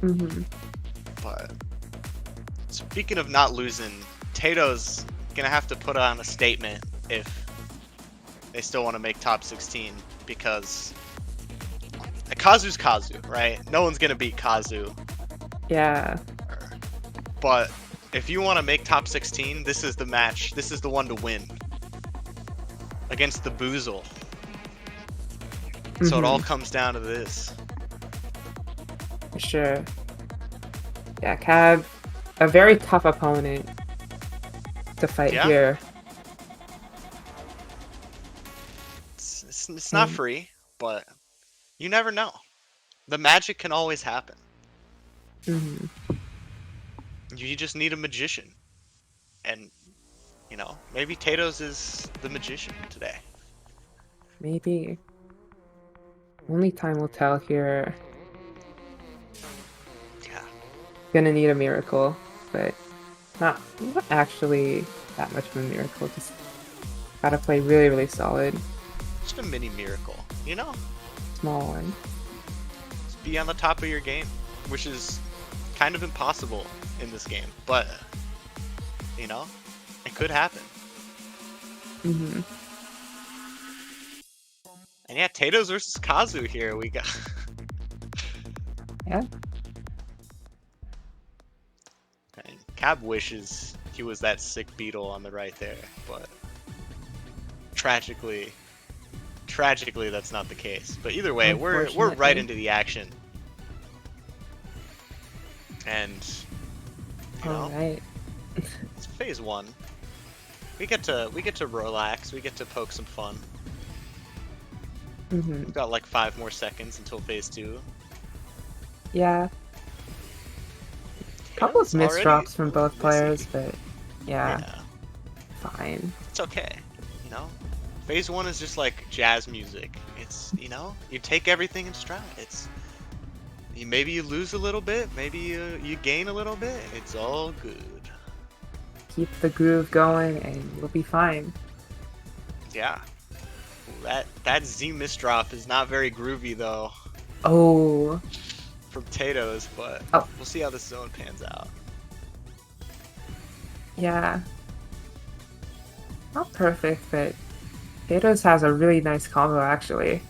Mm-hmm. But speaking of not losing, Tatoes gonna have to put on a statement if they still want to make top 16 because Kazu's Kazu, right? No one's gonna beat Kazu. Yeah. But if you want to make top 16, this is the match. This is the one to win against the Boozle. So it all comes down to this. For sure. Yeah, Cab, a very tough opponent to fight Yeah, here. it's not free, but you never know. The magic can always happen. Mm-hmm. You just need a magician. And, maybe Tatoes is the magician today. Maybe. Only time will tell here. Yeah. Gonna need a miracle, but not actually that much of a miracle. Just gotta play really, really solid. Just a mini miracle, Small one. Just be on the top of your game, which is kind of impossible in this game, but, it could happen. Mm-hmm. And yeah, Tatoes versus Kazu here. We got. Yeah. And Cab wishes he was that sick beetle on the right there, but tragically, that's not the case. But either way, we're right Unfortunately. into the action, and All right. it's phase one. We get to relax. We get to poke some fun. Mm-hmm. We've got like 5 more seconds until phase two. Yeah. Yeah, Couple of it's already misdrops from a little both players, messy. but yeah, Yeah, fine. it's okay. Phase one is just like jazz music. It's you take everything in stride. Maybe you lose a little bit, maybe you gain a little bit. It's all good. Keep the groove going and you'll be fine. Yeah. That Z misdrop is not very groovy though Oh. from Tatoes, but Oh, we'll see how this zone pans out. yeah. Not perfect, but Tatoes has a really nice combo actually.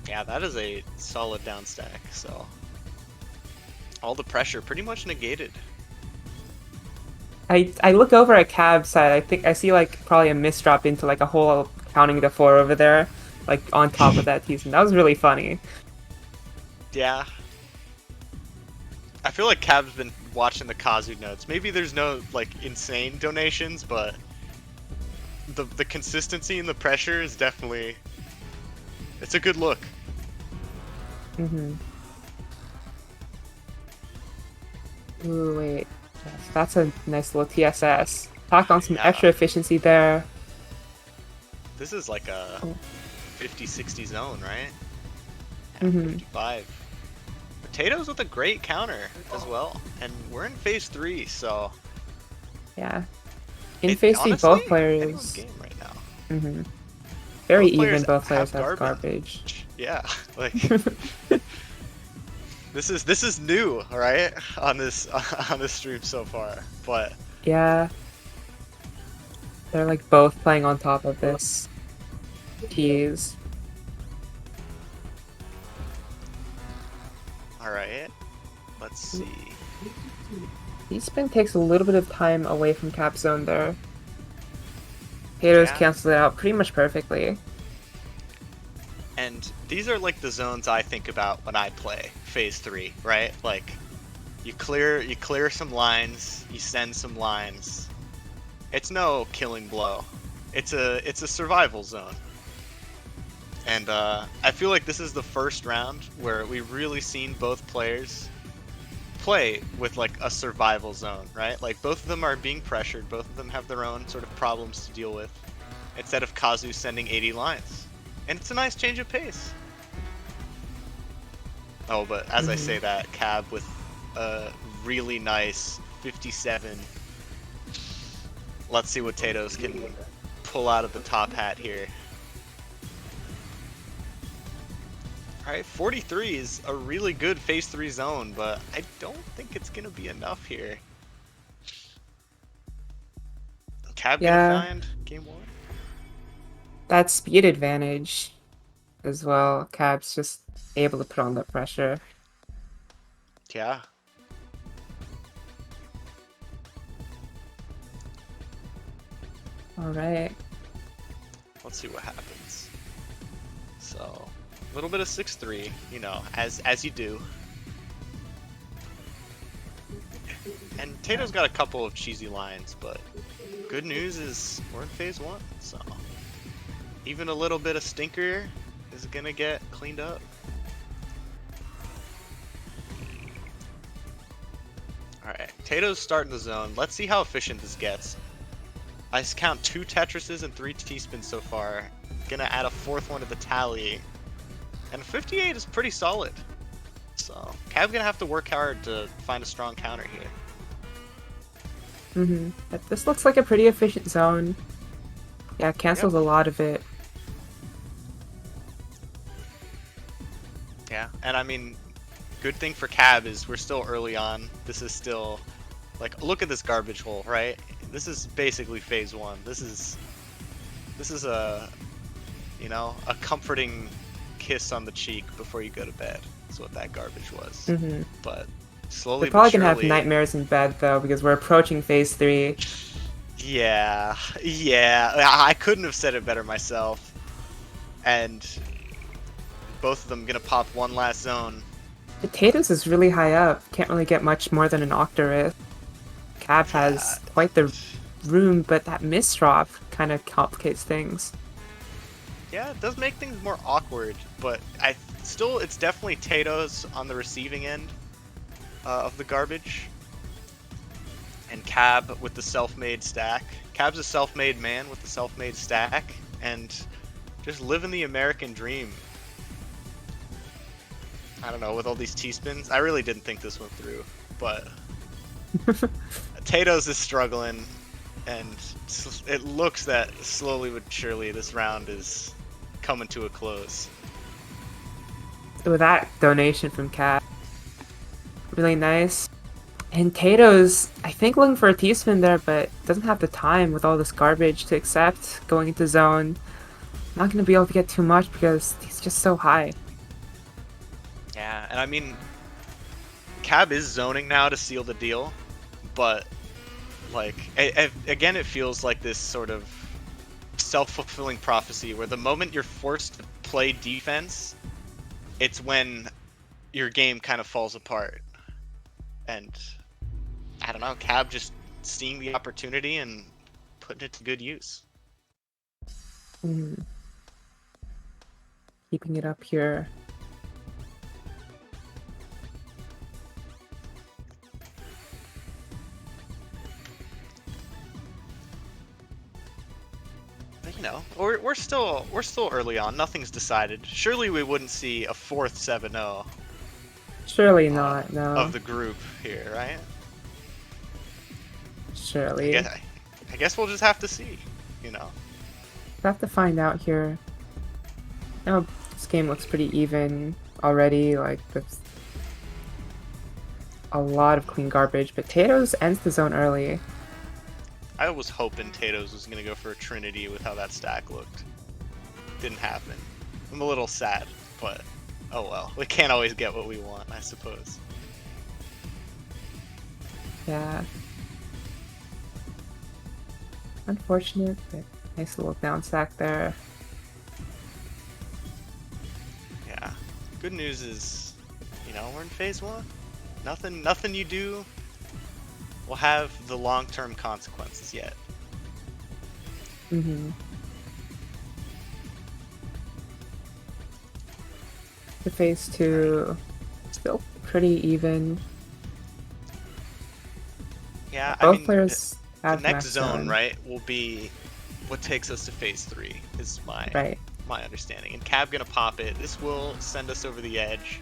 Yeah, that is a solid down stack. So all the pressure pretty much negated. I look over at Cab's side, I think I see like probably a misdrop into like a whole counting to 4 over there, like on top of that tease, and that was really funny. Yeah. I feel like Cab's been watching the Kazu notes. Maybe there's no like insane donations, but the consistency and the pressure is definitely it's a good look. Mm-hmm. Ooh, wait. Yes, that's a nice little TSS. Talk on some Yeah. extra efficiency there. This is like a Oh. 50-60 zone, right? Yeah, Mm-hmm. 55. Potatoes with a great counter as well. And we're in phase 3, so Yeah. In phase 3, honestly, both anyone's players. game right now. Mm-hmm. Very Both even, players both players have have garbage. Yeah, like this is new, right? On this stream so far. But Yeah. They're like both playing on top of this tease. all right, let's see. D-spin takes a little bit of time away from cap zone there. Tatoes Yeah. cancel it out pretty much perfectly. And these are like the zones I think about when I play phase 3, right? Like you clear some lines, you send some lines. It's no killing blow. It's a survival zone. And I feel like this is the first round where we've really seen both players play with like a survival zone, right? Like both of them are being pressured, both of them have their own sort of problems to deal with, instead of Kazu sending 80 lines. And it's a nice change of pace. Oh, but as I say that, Cab with a really nice 57. Let's see what Tatoes can pull out of the top hat here. Alright, 43 is a really good phase 3 zone, but I don't think it's gonna be enough here. Cab gonna Yeah, find game 1? that speed advantage as well. Cab's just able to put on the pressure. Yeah. All right. Let's see what happens. So, a little bit of 6-3, you know, as you do. And Tato's got a couple of cheesy lines, but good news is we're in phase 1, so even a little bit of stinker is gonna get cleaned up. Alright, Tato's starting the zone. Let's see how efficient this gets. I count 2 Tetrises and 3 T-spins so far. Gonna add a 4th one to the tally. And 58 is pretty solid. So, Cab's gonna have to work hard to find a strong counter here. But this looks like a pretty efficient zone. Yeah, it cancels a lot of it. Yeah, and I mean, good thing for Cab is we're still early on. This is still, like, look at this garbage hole, right? This is basically phase 1. This is a, you know, a comforting kiss on the cheek before you go to bed. That's what that garbage was. But slowly They're probably but gonna have surely, nightmares in bed though, because we're approaching phase 3. yeah, I couldn't have said it better myself. And both of them gonna pop one last zone. Potatoes is really high up. Can't really get much more than an Octorith. Cab has quite the room, but that misdrop kind of complicates things. Yeah, it does make things more awkward, but it's definitely Tatoes on the receiving end of the garbage. And Cab with the self-made stack. Cab's a self-made man with the self-made stack, and just living the American dream. I don't know, with all these T-spins. I really didn't think this went through, but Tatoes is struggling, and it looks that slowly but surely this round is coming to a close. With that donation from Cab, really nice. And Tatoes, I think looking for a T-spin there, but doesn't have the time with all this garbage to accept going into zone. Not going to be able to get too much because he's just so high. Yeah, and I mean, Cab is zoning now to seal the deal, but like again, it feels like this sort of self-fulfilling prophecy where the moment you're forced to play defense, it's when your game kind of falls apart. And I don't know, Cab just seeing the opportunity and putting it to good use. Keeping it up here. You know, we're still early on. Nothing's decided. Surely we wouldn't see a 4th 7-0 Surely not, no. of the group here, right? Surely. I guess we'll just have to see, you know. We'll have to find out here. Now, this game looks pretty even already. Like, there's a lot of clean garbage. But Tatoes ends the zone early. I was hoping Tatoes was going to go for a Trinity with how that stack looked. Didn't happen. I'm a little sad, but oh well. We can't always get what we want, I suppose. Yeah. Unfortunate, but nice little down stack there. Yeah. Good news is, you know, we're in phase 1. Nothing you do will have the long-term consequences yet. The phase 2 still pretty even. Yeah, Both I mean, players have the next max zone, right, will be what takes us to phase 3, is my understanding. And Cab gonna pop it. This will send us over the edge.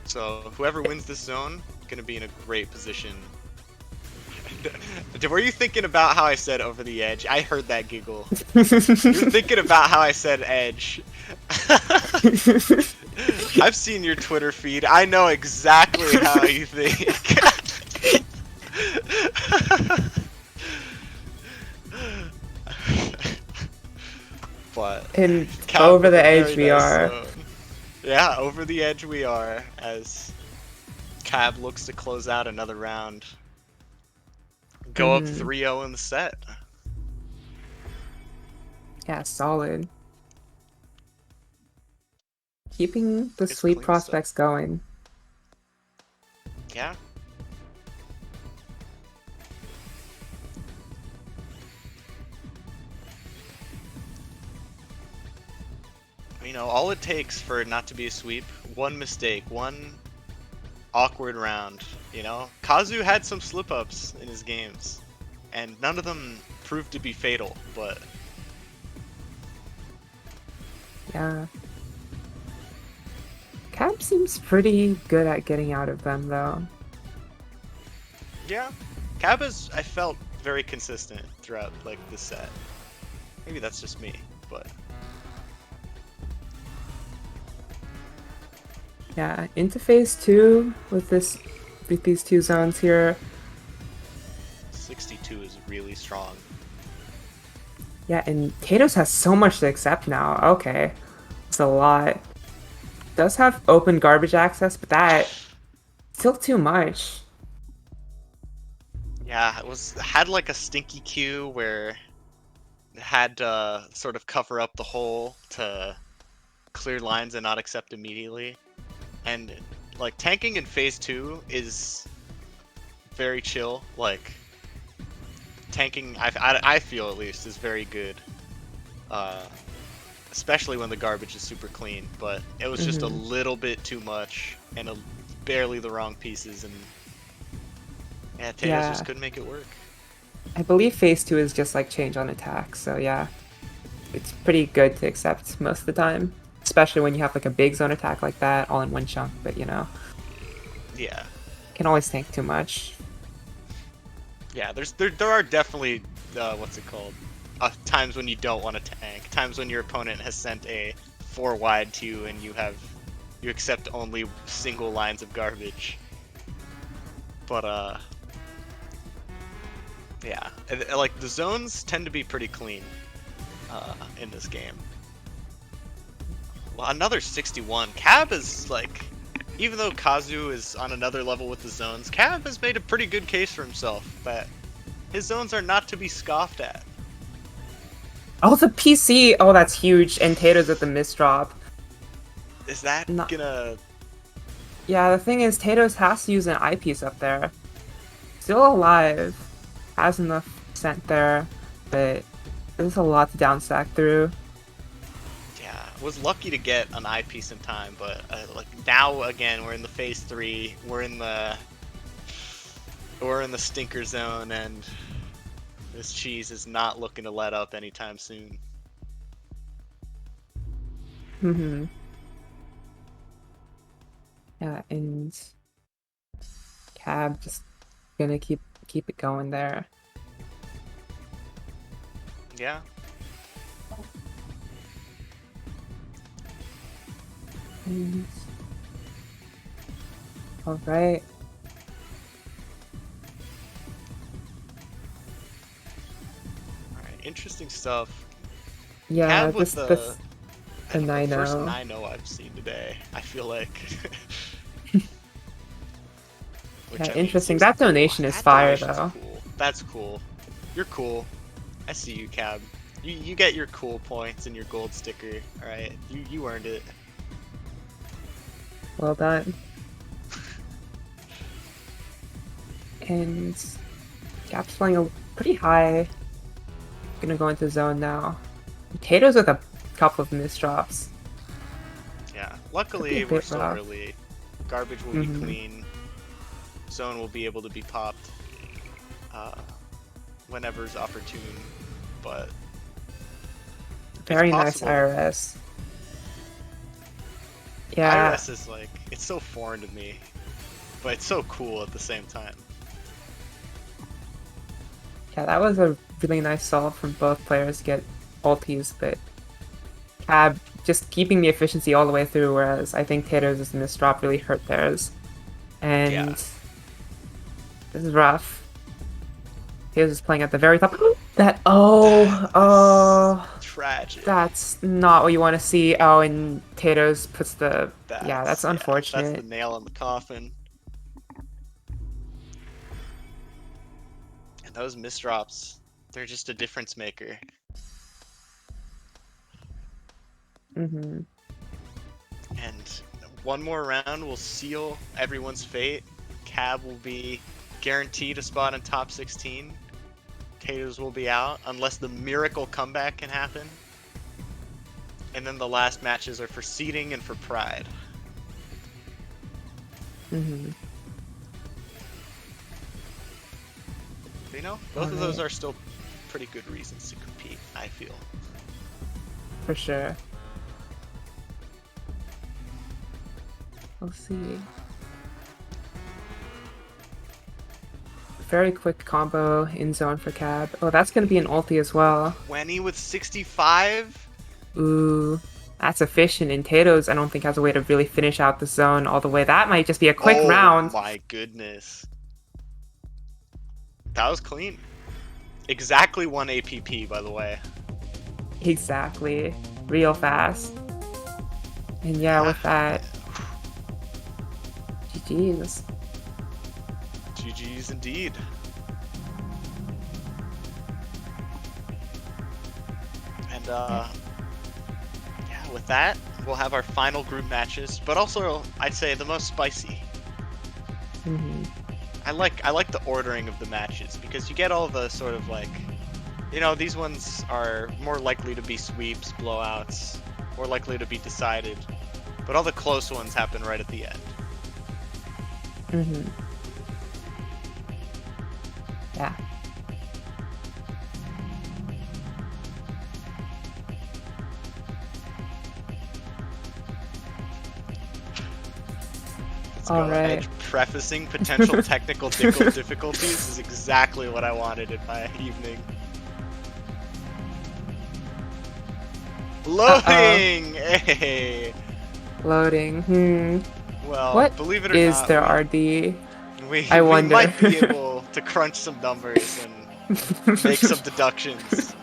So whoever wins this zone, gonna be in a great position. Were you thinking about how I said over the edge? I heard that giggle. You're thinking about how I said edge. I've seen your Twitter feed. I know exactly how you think. But And Cab over with the a edge very we nice are. zone. Yeah, over the edge we are as Cab looks to close out another round. Go up 3-0 in the set. Yeah, solid. Keeping the It's sweep clean stuff. prospects going. Yeah. You know, all it takes for it not to be a sweep, one mistake, one awkward round, you know? Kazu had some slip-ups in his games, and none of them proved to be fatal, but... Yeah. Cab seems pretty good at getting out of them, though. Yeah. Cab is, I felt, very consistent throughout, like, the set. Maybe that's just me, but... Yeah, into phase 2 with these two zones here. 62 is really strong. Yeah, and Tatoes has so much to accept now. Okay. It's a lot. Does have open garbage access, but that still too much. Yeah, had like a stinky queue where it had to sort of cover up the hole to clear lines and not accept immediately. And like tanking in phase 2 is very chill. Like tanking, I feel at least, is very good. Especially when the garbage is super clean. But it was just a little bit too much and barely the wrong pieces, and yeah, Tatoes just couldn't make it work. I believe phase 2 is just like change on attack, so yeah. It's pretty good to accept most of the time. Especially when you have like a big zone attack like that all in one chunk, but you know. Yeah. Can always tank too much. Yeah, there are definitely what's it called? Times when you don't want to tank. Times when your opponent has sent a 4 wide to you and you accept only single lines of garbage. But yeah, like the zones tend to be pretty clean in this game. Well, another 61. Cab is like, even though Kazu is on another level with the zones, Cab has made a pretty good case for himself that his zones are not to be scoffed at. Oh, the PC! Oh, that's huge. And Tatoes with the misdrop. Is that gonna... Yeah, the thing is, Tatoes has to use an eyepiece up there. Still alive. Has enough scent there, but there's a lot to downstack through. Yeah, was lucky to get an eyepiece in time, but like now again, we're in the phase 3. We're in the stinker zone, and this cheese is not looking to let up anytime soon. Yeah, and Cab just gonna keep it going there. Yeah. All right. Interesting stuff. Yeah, Cab with the the first 9-0. 9-0 I've seen today. I feel like. Yeah, interesting. That donation is fire, though. Cool. That's cool. You're cool. I see you, Cab. You get your cool points and your gold sticker. All right, you earned it. Well done. And Gap's playing a pretty high. Gonna go into zone now. Potatoes with a couple of misdrops. Yeah, luckily we're still early. Garbage will be clean. Zone will be able to be popped whenever's opportune, but very nice IRS. Yeah, IRS is like, it's so foreign to me, but it's so cool at the same time. Yeah, that was a really nice solve from both players to get ultis, but Cab just keeping the efficiency all the way through, whereas I think Tatoes' misdrop really hurt theirs. And Yeah. this is rough. Tatoes is playing at the very top. Oh, Tragic. that's not what you want to see. Oh, and Tatoes puts the, yeah, that's That's the unfortunate. nail in the coffin. And those misdrops, they're just a difference maker. Hmm. And one more round will seal everyone's fate. Cab will be guaranteed a spot in top 16. Tatoes will be out unless the miracle comeback can happen. And then the last matches are for seeding and for pride. Hmm. You know, both of those are still pretty good reasons to compete, I feel. For sure. We'll see. Very quick combo in zone for Cab. Oh, that's gonna be an ulti as well. 20 with 65? Ooh, that's efficient. And Tatoes, I don't think has a way to really finish out the zone all the way. That might just be a quick Oh round. my goodness. That was clean. Exactly 1 APP, by the way. Exactly. Real fast. And yeah, with that, GG's. GG's indeed. And yeah, with that, we'll have our final group matches, but also I'd say the most spicy. Hmm. I like the ordering of the matches because you get all the sort of like, you know, these ones are more likely to be sweeps, blowouts, more likely to be decided, but all the close ones happen right at the end. Hmm. Yeah. Let's All go. right. Edge prefacing potential technical difficulties is exactly what I wanted in my evening. Loading! Hey! Loading. Well, What believe it or is not, their RD? we I we wonder. might be able to crunch some numbers and make some deductions.